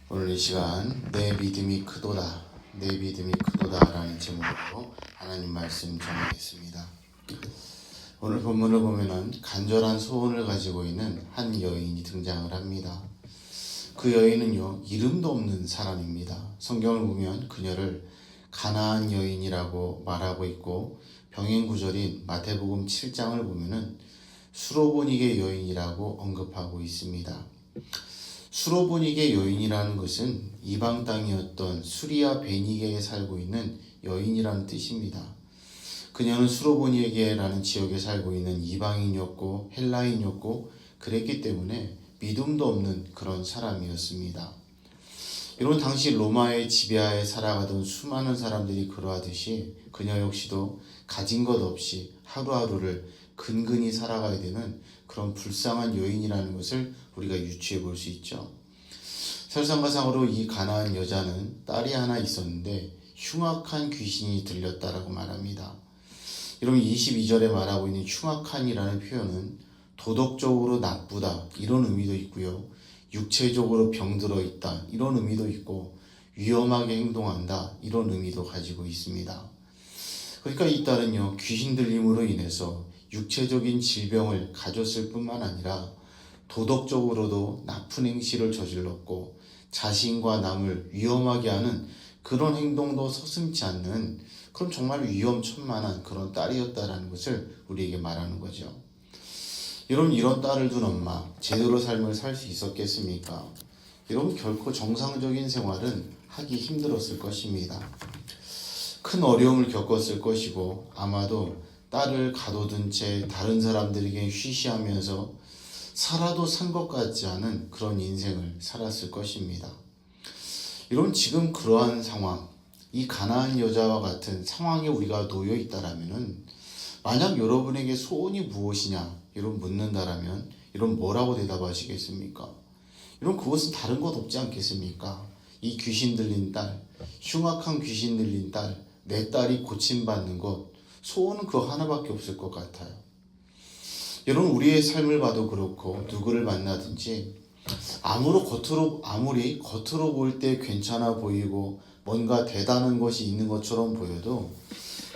오늘 이 시간 내 믿음이 크도다, 내 믿음이 크도다 라는 제목으로 하나님 말씀 전하겠습니다. 오늘 본문을 보면은 간절한 소원을 가지고 있는 한 여인이 등장을 합니다. 그 여인은요, 이름도 없는 사람입니다. 성경을 보면 그녀를 가나안 여인이라고 말하고 있고, 병행 구절인 마태복음 7장을 보면은 수로보니게 여인이라고 언급하고 있습니다. 수로보니게 여인이라는 것은 이방 땅이었던 수리아 베니게에 살고 있는 여인이라는 뜻입니다. 그녀는 수로보니게라는 지역에 살고 있는 이방인이었고 헬라인이었고 그랬기 때문에 믿음도 없는 그런 사람이었습니다. 이런 당시 로마의 지배하에 살아가던 수많은 사람들이 그러하듯이 그녀 역시도 가진 것 없이 하루하루를 근근히 살아가야 되는 그런 불쌍한 여인이라는 것을 우리가 유추해 볼 수 있죠. 설상가상으로 이 가나안 여자는 딸이 하나 있었는데 흉악한 귀신이 들렸다라고 말합니다. 여러분 22절에 말하고 있는 흉악한이라는 표현은 도덕적으로 나쁘다 이런 의미도 있고요. 육체적으로 병들어 있다 이런 의미도 있고 위험하게 행동한다 이런 의미도 가지고 있습니다. 그러니까 이 딸은요, 귀신 들림으로 인해서 육체적인 질병을 가졌을 뿐만 아니라 도덕적으로도 나쁜 행실을 저질렀고 자신과 남을 위험하게 하는 그런 행동도 서슴지 않는 그런 정말 위험천만한 그런 딸이었다라는 것을 우리에게 말하는 거죠. 여러분, 이런 딸을 둔 엄마 제대로 삶을 살 수 있었겠습니까? 여러분, 결코 정상적인 생활은 하기 힘들었을 것입니다. 큰 어려움을 겪었을 것이고 아마도 딸을 가둬둔 채 다른 사람들에게 쉬쉬하면서 살아도 산 것 같지 않은 그런 인생을 살았을 것입니다. 여러분, 지금 그러한 상황, 이 가나안 여자와 같은 상황에 우리가 놓여 있다라면은 만약 여러분에게 소원이 무엇이냐 이런 묻는다라면 이런 뭐라고 대답하시겠습니까? 이런 그것은 다른 것 없지 않겠습니까? 이 귀신 들린 딸, 흉악한 귀신 들린 딸, 내 딸이 고침받는 것, 소원은 그거 하나밖에 없을 것 같아요. 여러분, 우리의 삶을 봐도 그렇고 누구를 만나든지 아무리 겉으로 볼 때 괜찮아 보이고 뭔가 대단한 것이 있는 것처럼 보여도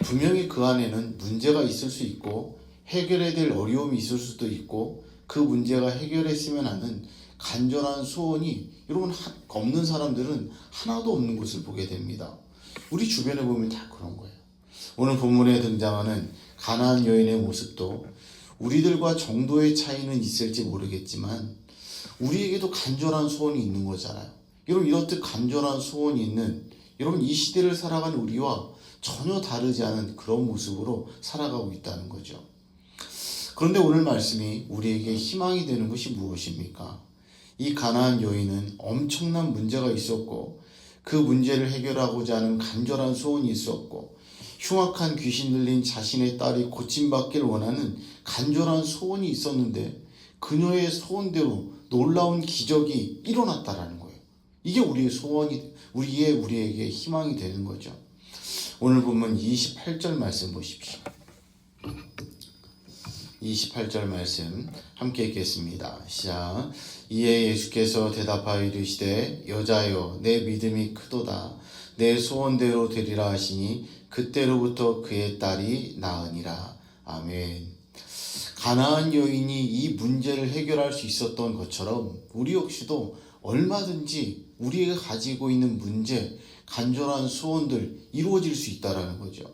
분명히 그 안에는 문제가 있을 수 있고 해결해야 될 어려움이 있을 수도 있고 그 문제가 해결했으면 하는 간절한 소원이 여러분 없는 사람들은 하나도 없는 것을 보게 됩니다. 우리 주변에 보면 다 그런 거예요. 오늘 본문에 등장하는 가나안 여인의 모습도 우리들과 정도의 차이는 있을지 모르겠지만 우리에게도 간절한 소원이 있는 거잖아요. 여러분, 이렇듯 간절한 소원이 있는 여러분 이 시대를 살아가는 우리와 전혀 다르지 않은 그런 모습으로 살아가고 있다는 거죠. 그런데 오늘 말씀이 우리에게 희망이 되는 것이 무엇입니까? 이 가나안 여인은 엄청난 문제가 있었고 그 문제를 해결하고자 하는 간절한 소원이 있었고 흉악한 귀신 들린 자신의 딸이 고침받기를 원하는 간절한 소원이 있었는데 그녀의 소원대로 놀라운 기적이 일어났다라는 거예요. 이게 우리의 소원이 우리에게 희망이 되는 거죠. 오늘 보면 28절 말씀 보십시오. 28절 말씀 함께 읽겠습니다. 시작. 이에 예수께서 대답하여 이르시되 여자여 내 믿음이 크도다 내 소원대로 되리라 하시니 그때로부터 그의 딸이 나으니라. 아멘. 가나안 여인이 이 문제를 해결할 수 있었던 것처럼 우리 역시도 얼마든지 우리가 가지고 있는 문제, 간절한 소원들 이루어질 수 있다는 거죠.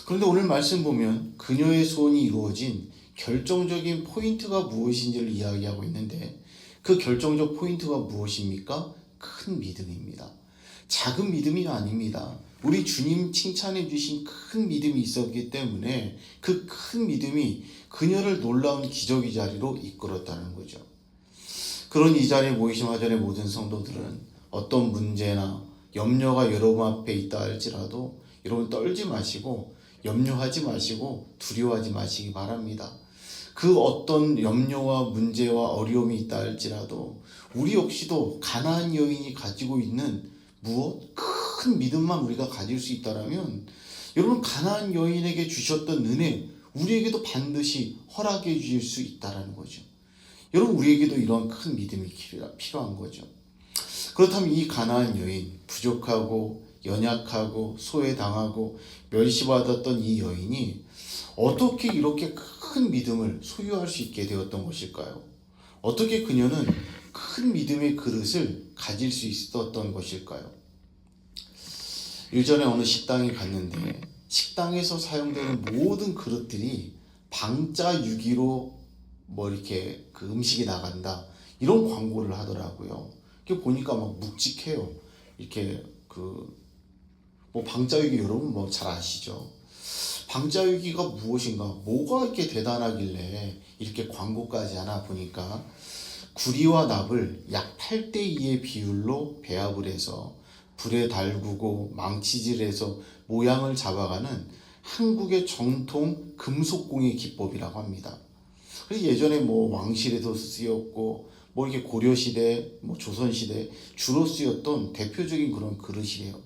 그런데 오늘 말씀 보면 그녀의 소원이 이루어진 결정적인 포인트가 무엇인지를 이야기하고 있는데 그 결정적 포인트가 무엇입니까? 큰 믿음입니다. 작은 믿음이 아닙니다. 우리 주님 칭찬해 주신 큰 믿음이 있었기 때문에 그 큰 믿음이 그녀를 놀라운 기적의 자리로 이끌었다는 거죠. 그런 이 자리에 모이신 화전의 모든 성도들은 어떤 문제나 염려가 여러분 앞에 있다 할지라도 여러분 떨지 마시고 염려하지 마시고 두려워하지 마시기 바랍니다. 그 어떤 염려와 문제와 어려움이 있다 할지라도 우리 역시도 가나안 여인이 가지고 있는 무엇? 큰 믿음만 우리가 가질 수 있다면 여러분 가나안 여인에게 주셨던 은혜 우리에게도 반드시 허락해 주실 수 있다는 거죠. 여러분 우리에게도 이러한 큰 믿음이 필요한 거죠. 그렇다면 이 가나안 여인, 부족하고 연약하고 소외당하고 멸시받았던 이 여인이 어떻게 이렇게 큰 믿음을 소유할 수 있게 되었던 것일까요? 어떻게 그녀는 큰 믿음의 그릇을 가질 수 있었던 것일까요? 일전에 어느 식당에 갔는데 식당에서 사용되는 모든 그릇들이 방자 유기로 이렇게 그 음식이 나간다, 이런 광고를 하더라고요. 이게 보니까 막 묵직해요. 이렇게 방자유기 여러분 잘 아시죠? 방자유기가 무엇인가, 뭐가 이렇게 대단하길래 이렇게 광고까지 하나 보니까 구리와 납을 약 8:2의 비율로 배합을 해서 불에 달구고 망치질해서 모양을 잡아가는 한국의 정통 금속공예 기법이라고 합니다. 그래서 예전에 왕실에도 쓰였고 이렇게 고려시대, 조선시대 주로 쓰였던 대표적인 그런 그릇이래요.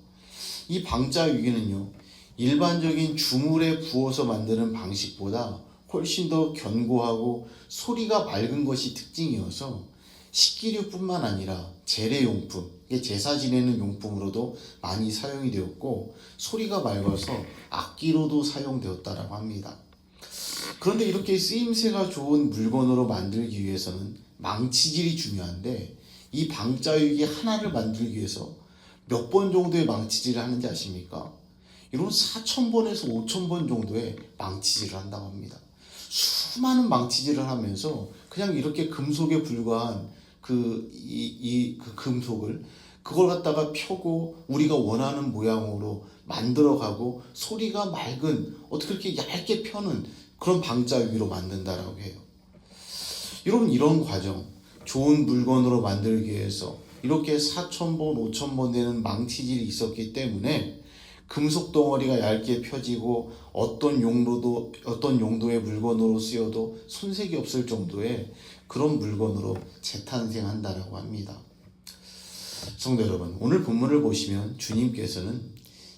이 방자유기는요, 일반적인 주물에 부어서 만드는 방식보다 훨씬 더 견고하고 소리가 맑은 것이 특징이어서 식기류뿐만 아니라 재래용품, 제사 지내는 용품으로도 많이 사용이 되었고 소리가 맑아서 악기로도 사용되었다라고 합니다. 그런데 이렇게 쓰임새가 좋은 물건으로 만들기 위해서는 망치질이 중요한데 이 방자유기 하나를 만들기 위해서 몇 번 정도의 망치질을 하는지 아십니까? 이런 4,000번에서 5,000번 정도의 망치질을 한다고 합니다. 수많은 망치질을 하면서 그냥 이렇게 금속에 불과한 그 금속을 그걸 갖다가 펴고 우리가 원하는 모양으로 만들어가고 소리가 맑은, 어떻게 이렇게 얇게 펴는 그런 방자유기로 만든다라고 해요. 여러분, 이런 과정, 좋은 물건으로 만들기 위해서 이렇게 4,000번, 5,000번 되는 망치질이 있었기 때문에 금속 덩어리가 얇게 펴지고 어떤 용도의 물건으로 쓰여도 손색이 없을 정도의 그런 물건으로 재탄생한다라고 합니다. 성도 여러분, 오늘 본문을 보시면 주님께서는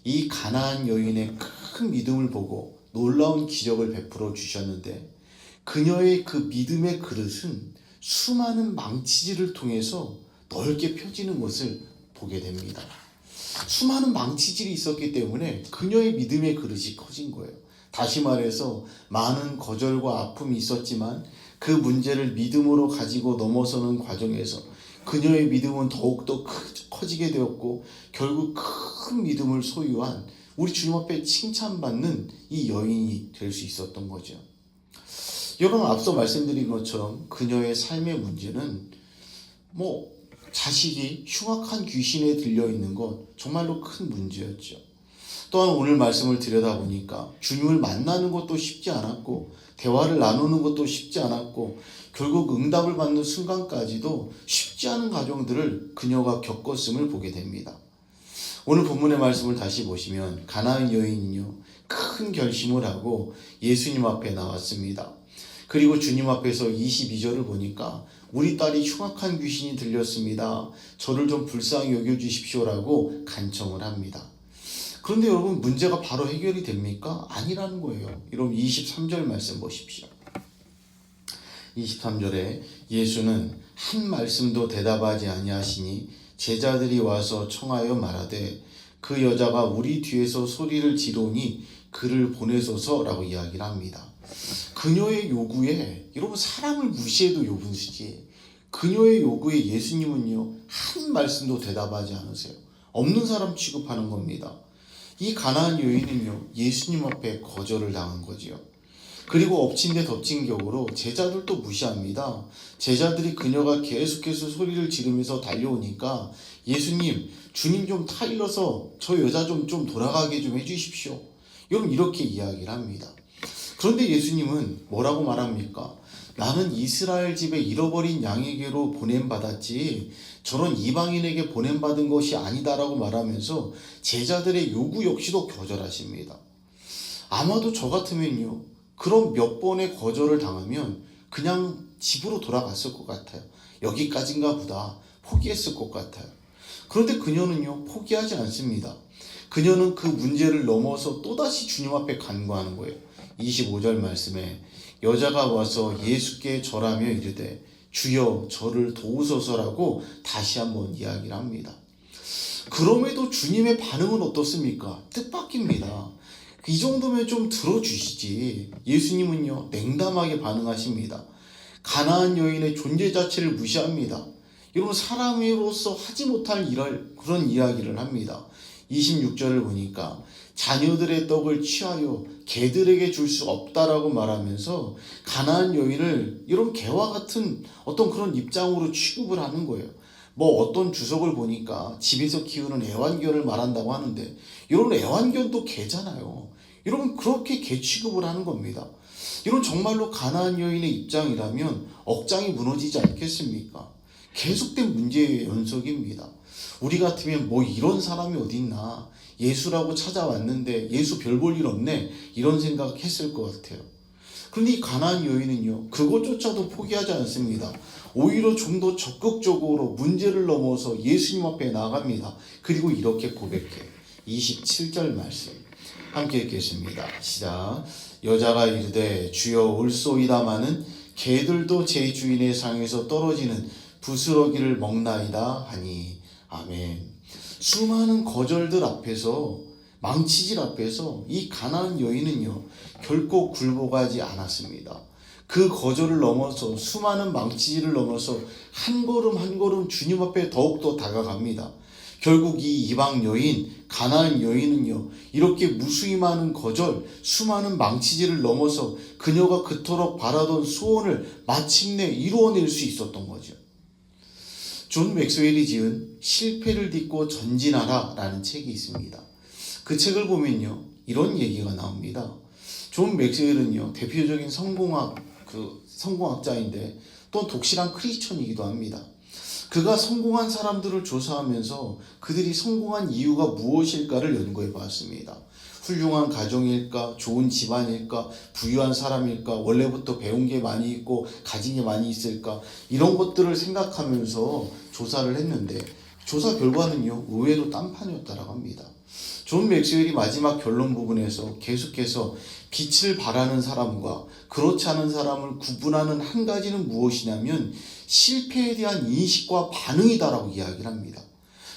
이 가나안 여인의 큰 믿음을 보고 놀라운 기적을 베풀어 주셨는데 그녀의 그 믿음의 그릇은 수많은 망치질을 통해서 넓게 펴지는 것을 보게 됩니다. 수많은 망치질이 있었기 때문에 그녀의 믿음의 그릇이 커진 거예요. 다시 말해서 많은 거절과 아픔이 있었지만 그 문제를 믿음으로 가지고 넘어서는 과정에서 그녀의 믿음은 더욱더 커지게 되었고 결국 큰 믿음을 소유한 우리 주님 앞에 칭찬받는 이 여인이 될 수 있었던 거죠. 여러분, 앞서 말씀드린 것처럼 그녀의 삶의 문제는 자식이 흉악한 귀신에 들려있는 것, 정말로 큰 문제였죠. 또한 오늘 말씀을 들여다보니까 주님을 만나는 것도 쉽지 않았고 대화를 나누는 것도 쉽지 않았고 결국 응답을 받는 순간까지도 쉽지 않은 과정들을 그녀가 겪었음을 보게 됩니다. 오늘 본문의 말씀을 다시 보시면 가나안 여인은요, 큰 결심을 하고 예수님 앞에 나왔습니다. 그리고 주님 앞에서 22절을 보니까 우리 딸이 흉악한 귀신이 들렸습니다. 저를 좀 불쌍히 여겨주십시오라고 간청을 합니다. 그런데 여러분, 문제가 바로 해결이 됩니까? 아니라는 거예요. 여러분, 23절 말씀 보십시오. 23절에 예수는 한 말씀도 대답하지 아니하시니 제자들이 와서 청하여 말하되 그 여자가 우리 뒤에서 소리를 지르니 그를 보내소서라고 이야기를 합니다. 그녀의 요구에, 여러분, 사람을 무시해도 요분수지, 그녀의 요구에 예수님은요 한 말씀도 대답하지 않으세요. 없는 사람 취급하는 겁니다. 이 가나안 여인은요 예수님 앞에 거절을 당한 거지요. 그리고 엎친 데 덮친 격으로 제자들도 무시합니다. 제자들이 그녀가 계속해서 소리를 지르면서 달려오니까 예수님, 주님 좀 타일러서 저 여자 좀 돌아가게 좀 해주십시오. 여러분, 이렇게 이야기를 합니다. 그런데 예수님은 뭐라고 말합니까? 나는 이스라엘 집에 잃어버린 양에게로 보냄받았지 저런 이방인에게 보냄받은 것이 아니다라고 말하면서 제자들의 요구 역시도 거절하십니다. 아마도 저 같으면요 그런 몇 번의 거절을 당하면 그냥 집으로 돌아갔을 것 같아요. 여기까지인가 보다 포기했을 것 같아요. 그런데 그녀는요 포기하지 않습니다. 그녀는 그 문제를 넘어서 또다시 주님 앞에 간구하는 거예요. 25절 말씀에 여자가 와서 예수께 절하며 이르되 주여 저를 도우소서라고 다시 한번 이야기를 합니다. 그럼에도 주님의 반응은 어떻습니까? 뜻밖입니다. 이 정도면 좀 들어주시지. 예수님은요, 냉담하게 반응하십니다. 가나안 여인의 존재 자체를 무시합니다. 여러분, 사람으로서 하지 못할 그런 이야기를 합니다. 26절을 보니까 자녀들의 떡을 취하여 개들에게 줄 수 없다라고 말하면서 가나안 여인을 이런 개와 같은 어떤 그런 입장으로 취급을 하는 거예요. 뭐 어떤 주석을 보니까 집에서 키우는 애완견을 말한다고 하는데, 여러분, 애완견도 개잖아요. 여러분, 그렇게 개 취급을 하는 겁니다. 이런 정말로 가나안 여인의 입장이라면 억장이 무너지지 않겠습니까? 계속된 문제의 연속입니다. 우리 같으면 뭐 이런 사람이 어딨나, 예수라고 찾아왔는데 예수 별 볼 일 없네, 이런 생각했을 것 같아요. 그런데 이 가나안 여인은요, 그것조차도 포기하지 않습니다. 오히려 좀 더 적극적으로 문제를 넘어서 예수님 앞에 나갑니다. 그리고 이렇게 고백해. 27절 말씀 함께 읽겠습니다. 시작. 여자가 이르되 주여 올소이다마는 개들도 제 주인의 상에서 떨어지는 부스러기를 먹나이다 하니. 아멘. 수많은 거절들 앞에서, 망치질 앞에서 이 가나안 여인은요, 결코 굴복하지 않았습니다. 그 거절을 넘어서, 수많은 망치질을 넘어서 한 걸음 한 걸음 주님 앞에 더욱더 다가갑니다. 결국 이 이방 여인, 가나안 여인은요, 이렇게 무수히 많은 거절, 수많은 망치질을 넘어서 그녀가 그토록 바라던 소원을 마침내 이루어낼 수 있었던 거죠. 존 맥스웰이 지은 실패를 딛고 전진하라 라는 책이 있습니다. 그 책을 보면요, 이런 얘기가 나옵니다. 존 맥스웰은요, 대표적인 성공학자인데 또 독실한 크리스천이기도 합니다. 그가 성공한 사람들을 조사하면서 그들이 성공한 이유가 무엇일까를 연구해 보았습니다. 훌륭한 가정일까, 좋은 집안일까, 부유한 사람일까, 원래부터 배운 게 많이 있고 가진 게 많이 있을까, 이런 것들을 생각하면서 조사를 했는데 조사 결과는요, 의외로 딴판이었다고 합니다. 존 맥스웰이 마지막 결론 부분에서 계속해서 빛을 발하는 사람과 그렇지 않은 사람을 구분하는 한 가지는 무엇이냐면 실패에 대한 인식과 반응이다라고 이야기를 합니다.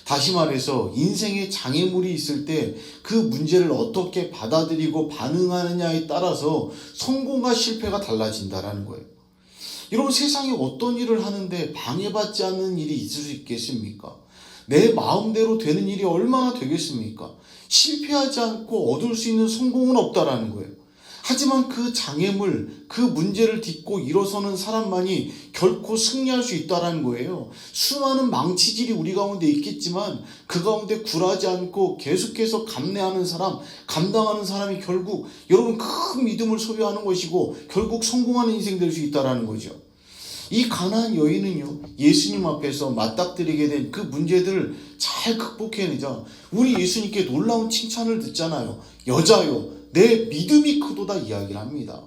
다시 말해서 인생에 장애물이 있을 때 그 문제를 어떻게 받아들이고 반응하느냐에 따라서 성공과 실패가 달라진다라는 거예요. 여러분, 세상에 어떤 일을 하는데 방해받지 않는 일이 있을 수 있겠습니까? 내 마음대로 되는 일이 얼마나 되겠습니까? 실패하지 않고 얻을 수 있는 성공은 없다라는 거예요. 하지만 그 장애물, 그 문제를 딛고 일어서는 사람만이 결코 승리할 수 있다는 거예요. 수많은 망치질이 우리 가운데 있겠지만 그 가운데 굴하지 않고 계속해서 감내하는 사람, 감당하는 사람이 결국 여러분 큰 믿음을 소유하는 것이고 결국 성공하는 인생 될 수 있다는 거죠. 이 가나안 여인은요, 예수님 앞에서 맞닥뜨리게 된 그 문제들을 잘 극복해내자 우리 예수님께 놀라운 칭찬을 듣잖아요. 여자여, 내 믿음이 크도다 이야기를 합니다.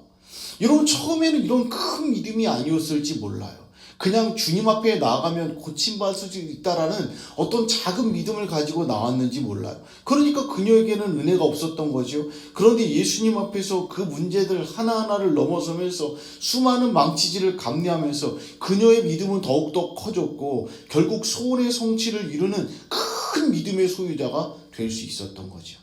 여러분, 처음에는 이런 큰 믿음이 아니었을지 몰라요. 그냥 주님 앞에 나아가면 고침받을 수 있다라는 어떤 작은 믿음을 가지고 나왔는지 몰라요. 그러니까 그녀에게는 은혜가 없었던 거죠. 그런데 예수님 앞에서 그 문제들 하나하나를 넘어서면서 수많은 망치질을 감내하면서 그녀의 믿음은 더욱더 커졌고 결국 소원의 성취를 이루는 큰 믿음의 소유자가 될 수 있었던 거죠.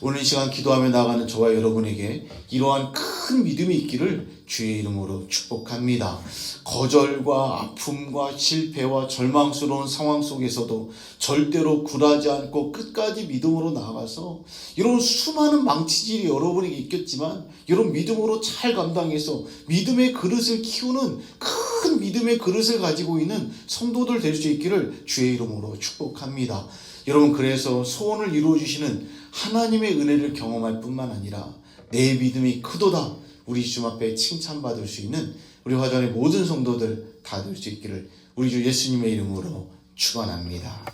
오늘 이 시간 기도하며 나가는 저와 여러분에게 이러한 큰 믿음이 있기를 주의 이름으로 축복합니다. 거절과 아픔과 실패와 절망스러운 상황 속에서도 절대로 굴하지 않고 끝까지 믿음으로 나아가서 이런 수많은 망치질이 여러분에게 있겠지만 이런 믿음으로 잘 감당해서 믿음의 그릇을 키우는 큰 믿음의 그릇을 가지고 있는 성도들 될 수 있기를 주의 이름으로 축복합니다. 여러분, 그래서 소원을 이루어주시는 하나님의 은혜를 경험할 뿐만 아니라 내 믿음이 크도다 우리 주님 앞에 칭찬받을 수 있는 우리 화전의 모든 성도들 다 될 수 있기를 우리 주 예수님의 이름으로 축원합니다.